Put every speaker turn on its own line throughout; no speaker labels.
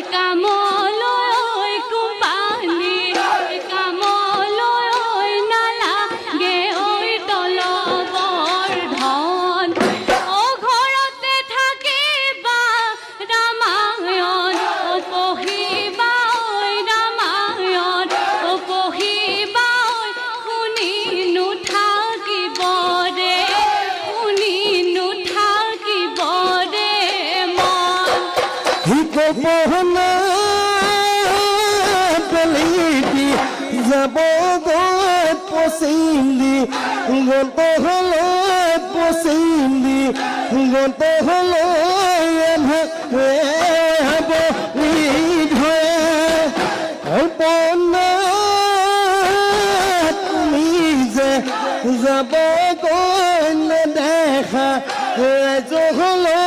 কামলৈ কোম্পানী কামলৈ নালাগে ঐ তলবৰ ধন ঘৰতে থাকিবা ৰামায়ণ পঢ়িবা ৰামায়ণ পঢ়িবা শুনি নুথাকিব ৰে শুনি নুথাকিব ৰে মন
পহনা বেলিটি যাব গৈ পচিন্দি গত হলে পচিন্দি গত হলে হব অল্পনা তুমি যে যাব গৈ নেদেখা জহলে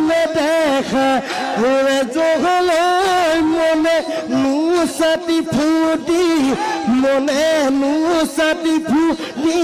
নেদেখা জহলে মনে নুচাতি ফুটি মনে নুচাতি ফুটি